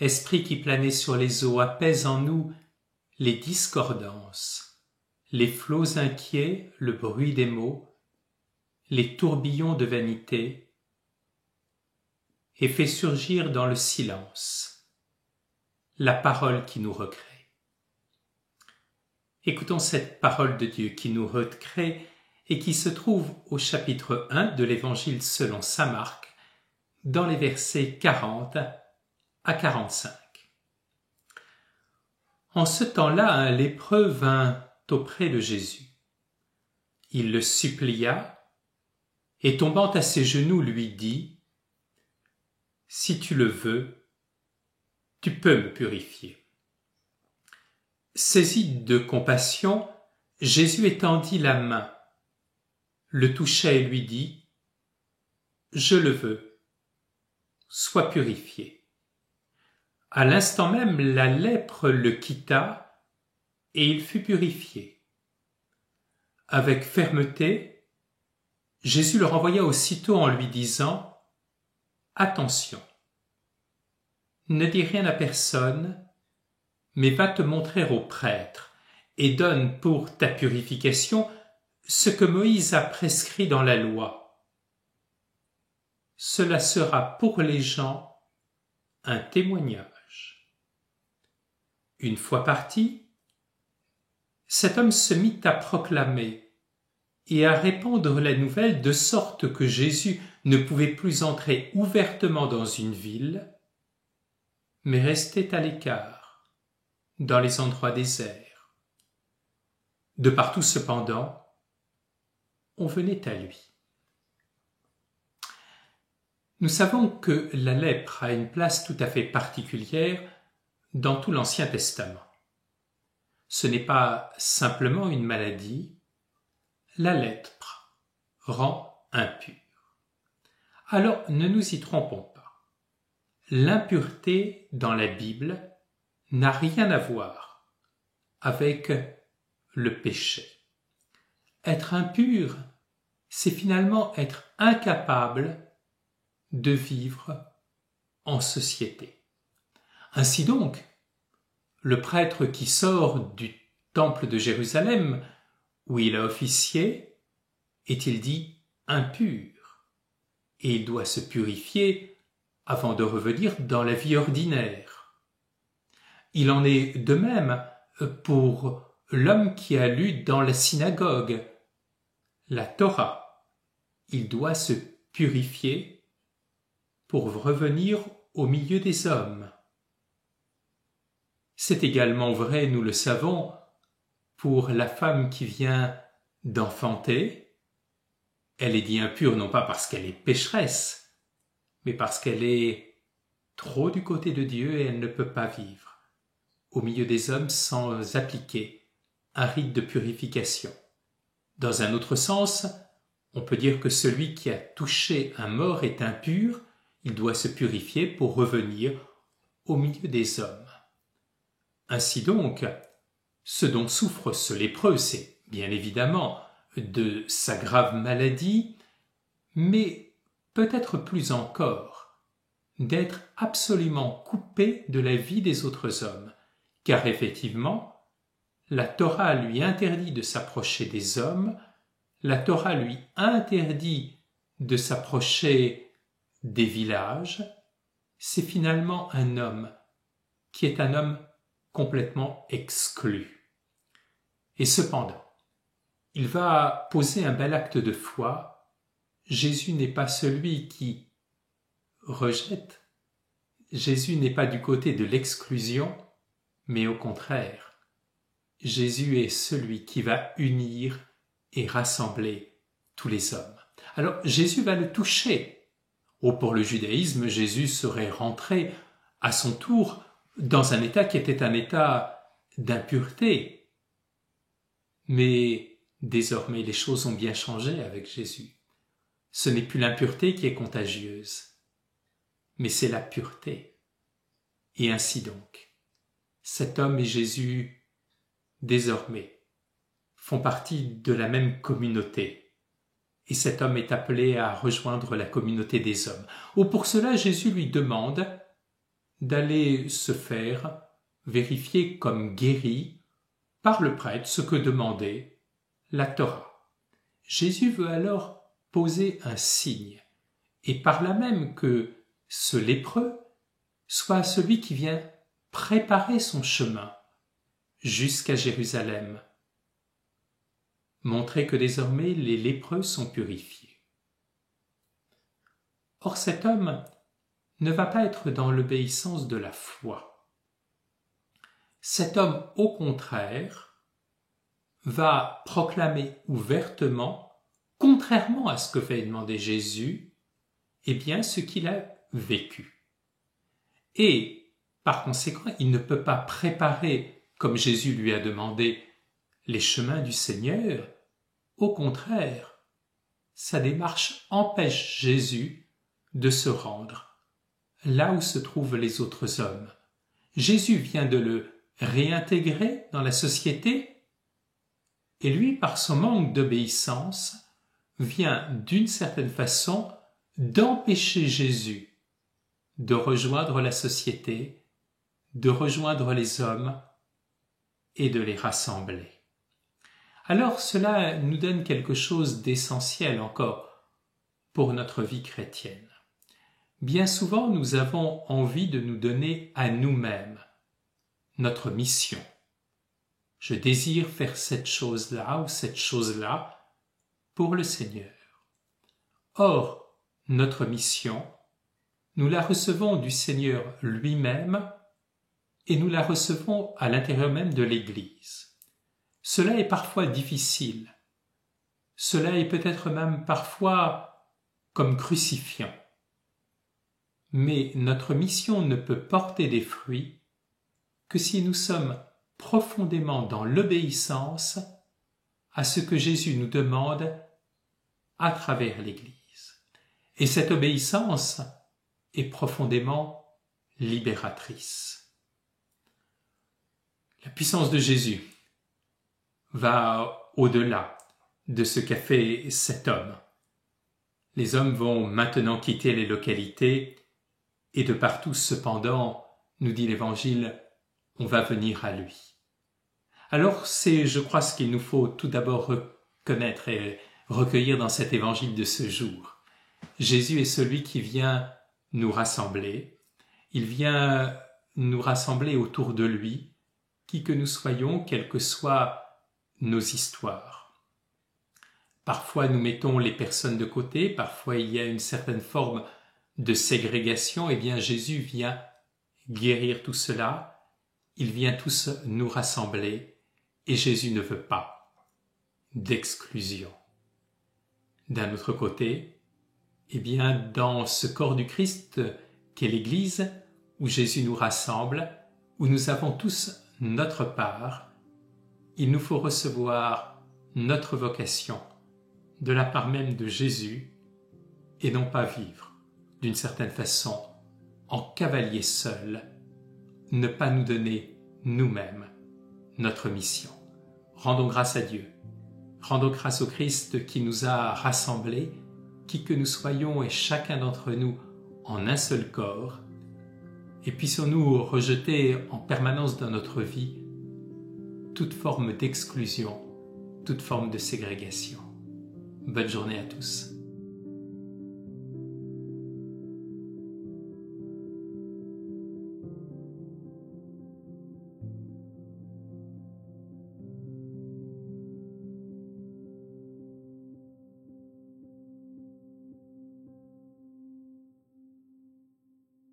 Esprit qui planez sur les eaux, apaise en nous les discordances, les flots inquiets, le bruit des mots, les tourbillons de vanité, et fais surgir dans le silence la parole qui nous recrée. Écoutons cette parole de Dieu qui nous recrée et qui se trouve au chapitre 1 de l'Évangile selon saint Marc, dans les versets 40 à 45. En ce temps-là, un lépreux vint auprès de Jésus. Il le supplia et tombant à ses genoux lui dit : « Si tu le veux, tu peux me purifier. » Saisi de compassion, Jésus étendit la main, le toucha et lui dit : « Je le veux, sois purifié. » À l'instant même, la lèpre le quitta et il fut purifié. Avec fermeté, Jésus le renvoya aussitôt en lui disant : « Attention, ne dis rien à personne, mais va te montrer au prêtre et donne pour ta purification ce que Moïse a prescrit dans la loi. Cela sera pour les gens un témoignage. » Une fois parti, cet homme se mit à proclamer et à répandre la nouvelle de sorte que Jésus ne pouvait plus entrer ouvertement dans une ville, mais restait à l'écart, dans les endroits déserts. De partout cependant, on venait à lui. Nous savons que la lèpre a une place tout à fait particulière dans tout l'Ancien Testament. Ce n'est pas simplement une maladie, la lèpre rend impur. Alors ne nous y trompons pas. L'impureté dans la Bible n'a rien à voir avec le péché. Être impur, c'est finalement être incapable de vivre en société. Ainsi donc, le prêtre qui sort du temple de Jérusalem, où il a officié, est-il dit impur, et il doit se purifier avant de revenir dans la vie ordinaire. Il en est de même pour l'homme qui a lu dans la synagogue la Torah. Il doit se purifier pour revenir au milieu des hommes. C'est également vrai, nous le savons, pour la femme qui vient d'enfanter. Elle est dite impure non pas parce qu'elle est pécheresse, mais parce qu'elle est trop du côté de Dieu et elle ne peut pas vivre au milieu des hommes sans appliquer un rite de purification. Dans un autre sens, on peut dire que celui qui a touché un mort est impur, il doit se purifier pour revenir au milieu des hommes. Ainsi donc, ce dont souffre ce lépreux, c'est bien évidemment de sa grave maladie, mais peut-être plus encore, d'être absolument coupé de la vie des autres hommes, car effectivement, la Torah lui interdit de s'approcher des hommes, la Torah lui interdit de s'approcher des villages. C'est finalement un homme qui est un homme complètement exclu. Et cependant, il va poser un bel acte de foi. Jésus n'est pas celui qui rejette. Jésus n'est pas du côté de l'exclusion, mais au contraire, Jésus est celui qui va unir et rassembler tous les hommes. Alors Jésus va le toucher. Pour le judaïsme, Jésus serait rentré à son tour dans un état qui était un état d'impureté. Mais désormais, les choses ont bien changé avec Jésus. Ce n'est plus l'impureté qui est contagieuse, mais c'est la pureté. Et ainsi donc, cet homme et Jésus, désormais, font partie de la même communauté. Et cet homme est appelé à rejoindre la communauté des hommes. Pour cela, Jésus lui demande d'aller se faire vérifier comme guéri par le prêtre, ce que demandait la Torah. Jésus veut alors poser un signe, et par là même que ce lépreux soit celui qui vient préparer son chemin jusqu'à Jérusalem, montrer que désormais les lépreux sont purifiés. Or cet homme ne va pas être dans l'obéissance de la foi. Cet homme, au contraire, va proclamer ouvertement, contrairement à ce que fait demander Jésus, eh bien ce qu'il a vécu. Et, par conséquent, il ne peut pas préparer, comme Jésus lui a demandé, les chemins du Seigneur. Au contraire, sa démarche empêche Jésus de se rendre là où se trouvent les autres hommes. Jésus vient de le réintégrer dans la société, et lui, par son manque d'obéissance, vient d'une certaine façon d'empêcher Jésus de rejoindre la société, de rejoindre les hommes et de les rassembler. Alors cela nous donne quelque chose d'essentiel encore pour notre vie chrétienne. Bien souvent, nous avons envie de nous donner à nous-mêmes notre mission. Je désire faire cette chose-là ou cette chose-là pour le Seigneur. Or, notre mission, nous la recevons du Seigneur lui-même et nous la recevons à l'intérieur même de l'Église. Cela est parfois difficile. Cela est peut-être même parfois comme crucifiant. Mais notre mission ne peut porter des fruits que si nous sommes profondément dans l'obéissance à ce que Jésus nous demande à travers l'Église. Et cette obéissance est profondément libératrice. La puissance de Jésus va au-delà de ce qu'a fait cet homme. Les hommes vont maintenant quitter les localités et de partout, cependant, nous dit l'Évangile, on va venir à lui. Alors c'est, je crois, ce qu'il nous faut tout d'abord reconnaître et recueillir dans cet Évangile de ce jour. Jésus est celui qui vient nous rassembler. Il vient nous rassembler autour de lui, qui que nous soyons, quelles que soient nos histoires. Parfois nous mettons les personnes de côté, parfois il y a une certaine forme de ségrégation, et bien Jésus vient guérir tout cela, il vient tous nous rassembler, et Jésus ne veut pas d'exclusion. D'un autre côté, eh bien dans ce corps du Christ qu'est l'Église, où Jésus nous rassemble, où nous avons tous notre part, il nous faut recevoir notre vocation de la part même de Jésus, et non pas vivre d'une certaine façon, en cavalier seul, ne pas nous donner nous-mêmes notre mission. Rendons grâce à Dieu, rendons grâce au Christ qui nous a rassemblés, qui que nous soyons et chacun d'entre nous en un seul corps, et puissions-nous rejeter en permanence dans notre vie toute forme d'exclusion, toute forme de ségrégation. Bonne journée à tous.